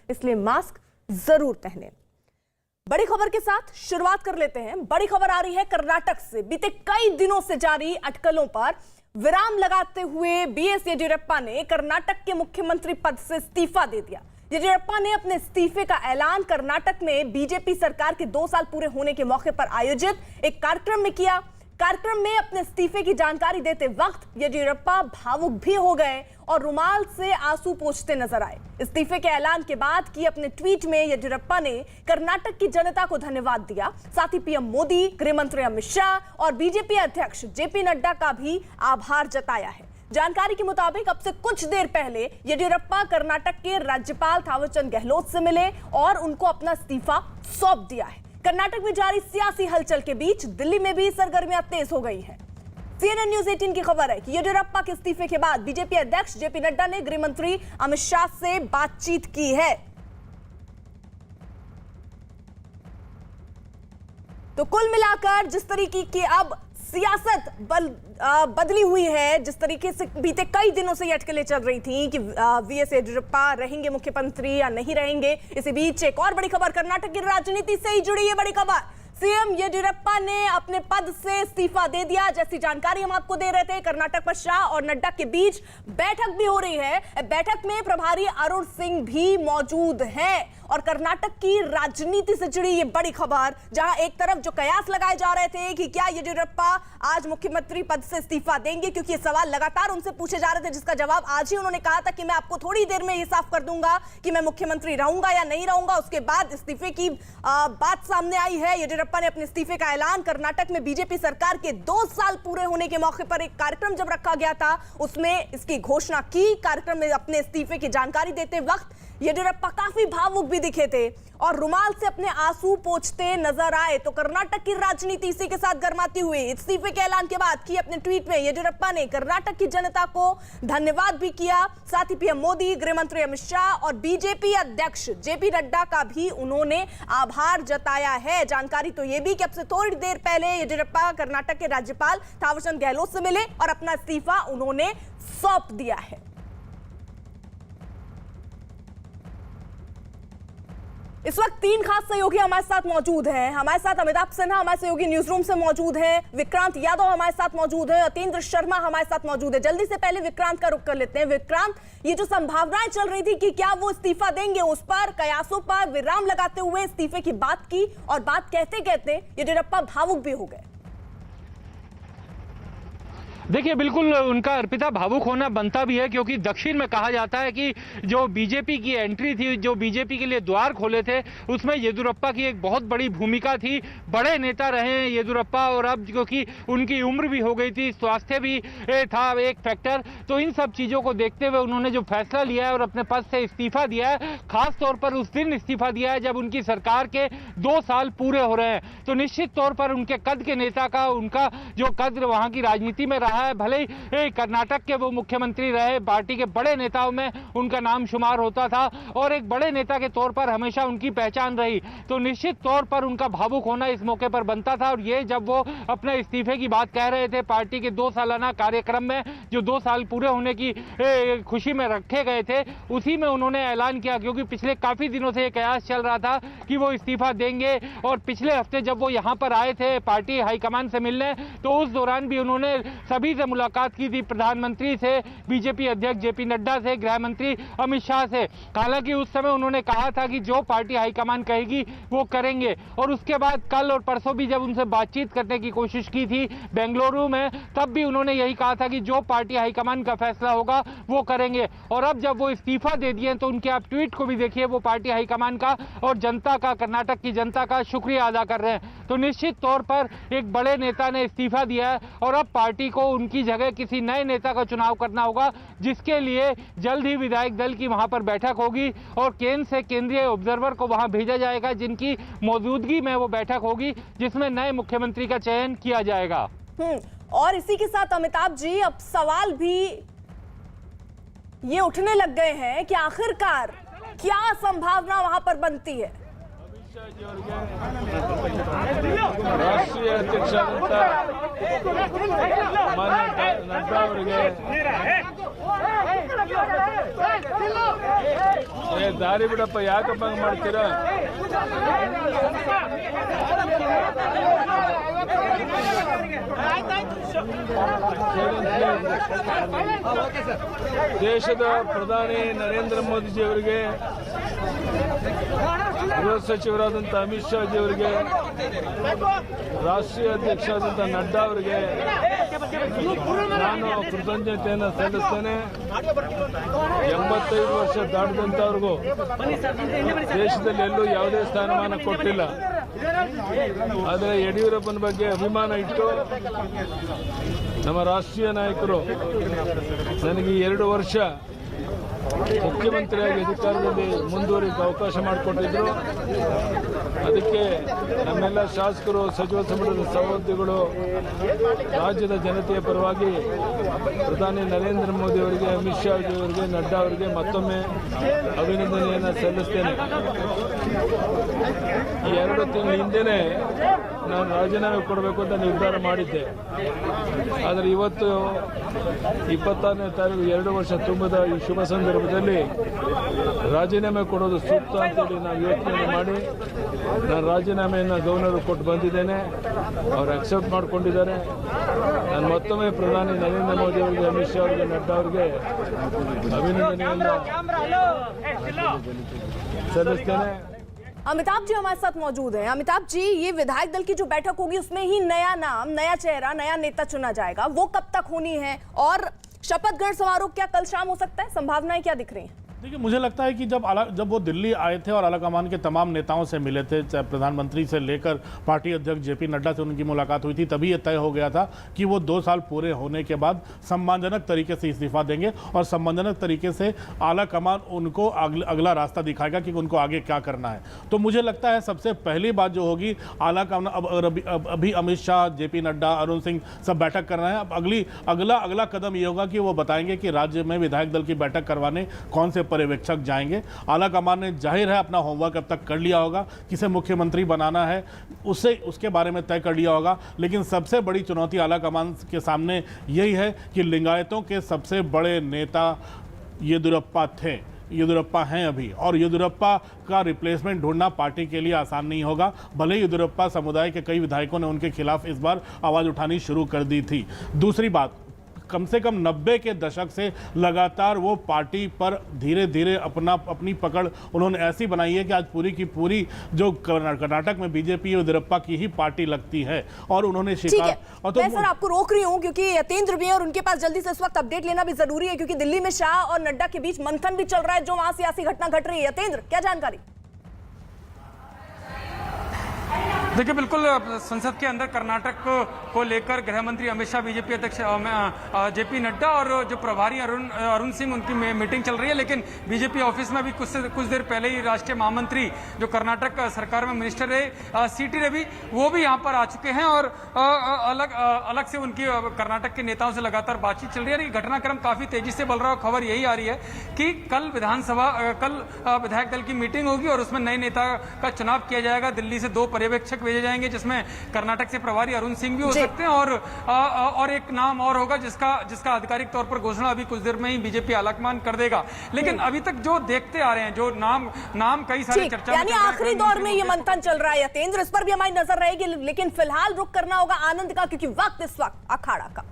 इसलिए मास्क जरूर पहनें। बड़ी खबर के साथ शुरुआत कर लेते हैं। बड़ी खबर आ रही है कर्नाटक से। बीते कई दिनों से जारी अटकलों पर विराम लगाते हुए बीएस येदियुरप्पा ने कर्नाटक के मुख्यमंत्री पद से इस्तीफा दे दिया। येदियुरप्पा ने अपने इस्तीफे का ऐलान कर्नाटक में बीजेपी सरकार के 2 साल पूरे होने के मौके पर आयोजित एक कार्यक्रम में किया। कार्यक्रम में अपने इस्तीफे की जानकारी देते वक्त येदियुरप्पा भावुक भी हो गए और रुमाल से आंसू पोंछते नजर आए। इस्तीफे के ऐलान के बाद की अपने ट्वीट में येदियुरप्पा ने कर्नाटक की जनता को धन्यवाद दिया। साथ ही पीएम मोदी, गृह मंत्री अमित शाह और बीजेपी अध्यक्ष जेपी नड्डा का भी आभार जताया है। जानकारी के मुताबिक अब से कुछ देर पहले येदियुरप्पा कर्नाटक के राज्यपाल थावरचंद गहलोत से मिले और उनको अपना इस्तीफा सौंप दिया है। कर्नाटक में जारी सियासी हलचल के बीच दिल्ली में भी सरगर्मियां तेज हो गई हैं। CNN न्यूज 18 की खबर है कि येदियुरप्पा के इस्तीफे के बाद बीजेपी अध्यक्ष जेपी नड्डा ने गृह मंत्री अमित शाह से बातचीत की है। तो कुल मिलाकर जिस तरीके की अब सियासत बदली हुई है, जिस तरीके से बीते कई दिनों से ये अटकलें चल रही थी कि वीएस येदियुरप्पा रहेंगे मुख्यमंत्री या नहीं रहेंगे, इसी बीच एक और बड़ी खबर कर्नाटक की राजनीति से ही जुड़ी है। बड़ी खबर, सीएम येदियुरप्पा ने अपने पद से इस्तीफा दे दिया। जैसी जानकारी हम आपको दे रहे थे, कर्नाटक पर शाह और नड्डा के बीच बैठक भी हो रही है। बैठक में प्रभारी अरुण सिंह भी मौजूद हैं और कर्नाटक की राजनीति से जुड़ी ये बड़ी खबर, जहां एक तरफ जो कयास लगाए जा रहे थे कि क्या येदियुरप्पा आज मुख्यमंत्री पद से इस्तीफा देंगे, क्योंकि ये सवाल लगातार उनसे पूछे जा रहे थे, जिसका जवाब आज ही उन्होंने कहा था कि मैं आपको थोड़ी देर में ये साफ कर दूंगा कि मैं मुख्यमंत्री रहूंगा या नहीं रहूंगा। उसके बाद इस्तीफे की बात सामने आई है। येदियुरप्पा ने अपने इस्तीफे का ऐलान कर्नाटक में बीजेपी सरकार के 2 साल पूरे होने के मौके पर एक कार्यक्रम जब रखा गया था, उसमें इसकी घोषणा की। कार्यक्रम में अपने इस्तीफे की जानकारी देते वक्त येदियुरप्पा काफी भावुक भी दिखे थे और रुमाल से अपने आंसू पोंछते नजर आए। तो कर्नाटक की राजनीति इसी के साथ गर्माती हुई इस्तीफे के ऐलान के बाद की अपने ट्वीट में येदियुरप्पा ने कर्नाटक की जनता को धन्यवाद भी किया। साथ ही पीएम मोदी, गृह मंत्री अमित शाह और बीजेपी अध्यक्ष जेपी नड्डा का भी उन्होंने आभार जताया है। जानकारी तो यह भी कि अब से थोड़ी देर पहले येदियुरप्पा कर्नाटक के राज्यपाल थावरचंद गहलोत से मिले और अपना इस्तीफा उन्होंने सौंप दिया है। इस वक्त 3 खास सहयोगी हमारे साथ मौजूद हैं। हमारे साथ अमिताभ सिन्हा हमारे सहयोगी न्यूज रूम से मौजूद हैं, विक्रांत यादव हमारे साथ मौजूद है, अतेंद्र शर्मा हमारे साथ मौजूद है। जल्दी से पहले विक्रांत का रुख कर लेते हैं। विक्रांत, ये जो संभावनाएं चल रही थी कि क्या वो इस्तीफा देंगे, उस पर कयासों पर विराम लगाते हुए इस्तीफे की बात की और बात कहते कहते येदियुरप्पा भावुक भी हो गए। देखिए, बिल्कुल उनका अर्पिता भावुक होना बनता भी है, क्योंकि दक्षिण में कहा जाता है कि जो बीजेपी की एंट्री थी, जो बीजेपी के लिए द्वार खोले थे, उसमें येदियुरप्पा की एक बहुत बड़ी भूमिका थी। बड़े नेता रहे हैं येदियुरप्पा, और अब क्योंकि उनकी उम्र भी हो गई थी, स्वास्थ्य भी था एक फैक्टर, तो इन सब चीज़ों को देखते हुए उन्होंने जो फैसला लिया है और अपने पद से इस्तीफा दिया है, खास तौर पर उस दिन इस्तीफा दिया है जब उनकी सरकार के 2 साल पूरे हो रहे हैं। तो निश्चित तौर पर उनके कद के नेता का, उनका जो कद्र वहाँ की राजनीति में रहा है, भले ही कर्नाटक के वो मुख्यमंत्री रहे, पार्टी के बड़े नेताओं में उनका नाम शुमार होता था और एक बड़े नेता के तौर पर हमेशा उनकी पहचान रही, तो निश्चित तौर पर उनका भावुक होना इस मौके पर बनता था। और ये जब वो अपने इस्तीफे की बात कह रहे थे पार्टी के 2 सालाना कार्यक्रम में, जो 2 साल पूरे होने की खुशी में रखे गए थे, उसी में उन्होंने ऐलान किया, क्योंकि पिछले काफी दिनों से ये कयास चल रहा था कि वो इस्तीफा देंगे। और पिछले हफ्ते जब वो यहाँ पर आए थे पार्टी हाईकमान से मिलने, तो उस दौरान भी उन्होंने सभी से मुलाकात की थी, प्रधानमंत्री से, बीजेपी अध्यक्ष जेपी नड्डा से, गृह मंत्री अमित शाह से। हालांकि उस समय उन्होंने कहा था कि जो पार्टी हाईकमान कहेगी वो करेंगे। और उसके बाद कल और परसों भी जब उनसे बातचीत करने की कोशिश की थी बेंगलुरु में, तब भी उन्होंने यही कहा था कि जो पार्टी हाईकमान का फैसला होगा वो करेंगे। और अब जब वो इस्तीफा दे दिए तो उनके आप ट्वीट को भी देखिए, वो पार्टी हाईकमान का और जनता का, कर्नाटक की जनता का शुक्रिया अदा कर रहे हैं। तो निश्चित तौर पर एक बड़े नेता ने इस्तीफा दिया है और अब पार्टी को उनकी जगह किसी नए नेता का चुनाव करना होगा, जिसके लिए जल्द ही विधायक दल की वहां पर बैठक होगी और केंद्र से केंद्रीय ऑब्जर्वर को वहां भेजा जाएगा, जिनकी मौजूदगी में वो बैठक होगी, जिसमें नए मुख्यमंत्री का चयन किया जाएगा। और इसी के साथ अमिताभ जी, अब सवाल भी ये उठने लग गए हैं कि आखिरकार क्या संभावना वहां पर बनती है। ರಾಷ್ಟ್ರೀಯ ಅಧ್ಯಕ್ಷರಾದಂಥ ಮಾನ್ಯ ನಡ್ಡಾ ಅವರಿಗೆ ಏ ದಾರಿ ಬಿಡಪ್ಪ, ಯಾಕಪ್ಪ ಹಂಗೆ ಮಾಡ್ತೀರಾ? ದೇಶದ ಪ್ರಧಾನಿ ನರೇಂದ್ರ ಮೋದಿಜಿ ಅವರಿಗೆ, ಗೃಹ ಸಚಿವರಾದಂಥ ಅಮಿತ್ ಶಾ ಜಿ ಅವರಿಗೆ, ರಾಷ್ಟ್ರೀಯ ಅಧ್ಯಕ್ಷ ಆದಂಥ ನಡ್ಡಾ ಅವರಿಗೆ ನಾನು ಕೃತಜ್ಞತೆಯನ್ನು ಸಲ್ಲಿಸ್ತೇನೆ. 85 ವರ್ಷ ದಾಟಿದಂಥವ್ರಿಗೂ ದೇಶದಲ್ಲಿ ಎಲ್ಲೂ ಯಾವುದೇ ಸ್ಥಾನಮಾನ ಕೊಟ್ಟಿಲ್ಲ. ಆದರೆ ಯಡಿಯೂರಪ್ಪನ ಬಗ್ಗೆ ಅಭಿಮಾನ ಇಟ್ಟು ನಮ್ಮ ರಾಷ್ಟ್ರೀಯ ನಾಯಕರು ನನಗೆ 2 ವರ್ಷ ಮುಖ್ಯಮಂತ್ರಿಯಾಗಿ ಅಧಿಕಾರದಲ್ಲಿ ಮುಂದುವರಿಕೆ ಅವಕಾಶ ಮಾಡಿಕೊಟ್ಟಿದ್ರು. ಅದಕ್ಕೆ ನಮ್ಮೆಲ್ಲ ಶಾಸಕರು, ಸಚಿವ ಸಂಪುಟದ ಸಹೋದ್ಯೋಗಿಗಳು, ರಾಜ್ಯದ ಜನತೆಯ ಪರವಾಗಿ ಪ್ರಧಾನಿ ನರೇಂದ್ರ ಮೋದಿ ಅವರಿಗೆ, ಅಮಿತ್ ಶಾ ಅವರಿಗೆ, ನಡ್ಡಾ ಅವರಿಗೆ ಮತ್ತೊಮ್ಮೆ ಅಭಿನಂದನೆಯನ್ನು ಸಲ್ಲಿಸ್ತೇನೆ. ಈ 2 ತಿಂಗಳ ಹಿಂದೆನೇ ನಾನು ರಾಜೀನಾಮೆ ಕೊಡಬೇಕು ಅಂತ ನಿರ್ಧಾರ ಮಾಡಿದ್ದೆ. ಆದರೆ ಇವತ್ತು 26ನೇ ತಾರೀಕು 2 ವರ್ಷ ತುಂಬದ ಈ ಶುಭ ಸಂದರ್ಭದಲ್ಲಿ ರಾಜೀನಾಮೆ ಕೊಡೋದು ಸೂಕ್ತ ಅಂತೇಳಿ ನಾವು ಯೋಚನೆ ಮಾಡಿ ನಾನು ರಾಜೀನಾಮೆಯನ್ನು ಗವರ್ನರ್ ಕೊಟ್ಟು ಬಂದಿದ್ದೇನೆ. ಅವರು ಅಕ್ಸೆಪ್ಟ್ ಮಾಡಿಕೊಂಡಿದ್ದಾರೆ. ನಾನು ಮತ್ತೊಮ್ಮೆ ಪ್ರಧಾನಿ ನರೇಂದ್ರ ಮೋದಿ ಅವರಿಗೆ, ಅಮಿತ್ ಶಾ ಅವರಿಗೆ, ನಡ್ಡಾ ಅವರಿಗೆ ಅಭಿನಂದನೆಯನ್ನು ಸಲ್ಲಿಸ್ತೇನೆ. अमिताभ जी हमारे साथ मौजूद हैं। अमिताभ जी, ये विधायक दल की जो बैठक होगी उसमें ही नया नाम, नया चेहरा, नया नेता चुना जाएगा, वो कब तक होनी है और शपथ ग्रहण समारोह क्या कल शाम हो सकता है? संभावनाएं क्या दिख रही हैं? देखिए, मुझे लगता है कि जब वो दिल्ली आए थे और आलाकमान के तमाम नेताओं से मिले थे, चाहे प्रधानमंत्री से लेकर पार्टी अध्यक्ष जेपी नड्डा से उनकी मुलाकात हुई थी, तभी ये तय हो गया था कि वो 2 साल पूरे होने के बाद सम्मानजनक तरीके से इस्तीफा देंगे और सम्मानजनक तरीके से आलाकमान उनको अगला रास्ता दिखाएगा कि उनको आगे क्या करना है। तो मुझे लगता है सबसे पहली बात जो होगी, आलाकमान अभी अमित शाह, जेपी नड्डा, अरुण सिंह सब बैठक कर रहे हैं। अब अगला कदम ये होगा कि वो बताएंगे कि राज्य में विधायक दल की बैठक करवाने कौन से पर्यवेक्षक जाएंगे। आलाकमान ने जाहिर है अपना होमवर्क अब तक कर लिया होगा, किसे मुख्यमंत्री बनाना है उसके बारे में तय कर लिया होगा। लेकिन सबसे बड़ी चुनौती आलाकमान के सामने यही है कि लिंगायतों के सबसे बड़े नेता येदियुरप्पा थे, येदियुरप्पा हैं अभी, और येदियुरप्पा का रिप्लेसमेंट ढूंढना पार्टी के लिए आसान नहीं होगा। भले ही येदियुरप्पा समुदाय के कई विधायकों ने उनके खिलाफ इस बार आवाज़ उठानी शुरू कर दी थी। दूसरी बात, कम से कम 90 के दशक से लगातार वो पार्टी पर धीरे धीरे अपनी पकड़ उन्होंने ऐसी बनाई है कि आज पूरी की पूरी जो कर्नाटक में बीजेपी येदियुरप्पा की ही पार्टी लगती है। और उन्होंने शिकार और तो मैं सर आपको रोक रही हूं क्योंकि यतेंद्र भी है और उनके पास जल्दी से इस वक्त अपडेट लेना भी जरूरी है, क्योंकि दिल्ली में शाह और नड्डा के बीच मंथन भी चल रहा है, जो वहां सियासी घटना घट रही है। यतेंद्र, क्या जानकारी? देखिए, बिल्कुल संसद के अंदर कर्नाटक को लेकर गृह मंत्री अमित शाह, बीजेपी अध्यक्ष जेपी नड्डा और जो प्रभारी अरुण सिंह, उनकी मीटिंग चल रही है। लेकिन बीजेपी ऑफिस में भी कुछ देर पहले ही राष्ट्रीय महामंत्री जो कर्नाटक सरकार में मिनिस्टर रहे सीटी रवि, वो भी यहाँ पर आ चुके हैं और अलग से उनकी कर्नाटक के नेताओं से लगातार बातचीत चल रही है। घटनाक्रम काफी तेजी से बढ़ रहा है। खबर यही आ रही है कि कल विधायक दल की मीटिंग होगी और उसमें नए नेता का चुनाव किया जाएगा। दिल्ली से 2 पर्यवेक्षक भेजे जाएंगे, जिसमें कर्नाटक से प्रभारी अरुण सिंह भी हो सकते हैं और एक नाम और होगा जिसका आधिकारिक तौर पर घोषणा अभी कुछ देर में ही बीजेपी आलाकमान कर देगा। लेकिन अभी तक जो देखते आ रहे हैं, जो नाम कई सारे चर्चा में, यानी आखिरी दौर में ये मंथन चल रहा है। यतेंद्र, इस पर भी हमारी नजर रहेगी, लेकिन फिलहाल रुक करना होगा आनंद का, क्योंकि वक्त इस वक्त अखाड़ा का।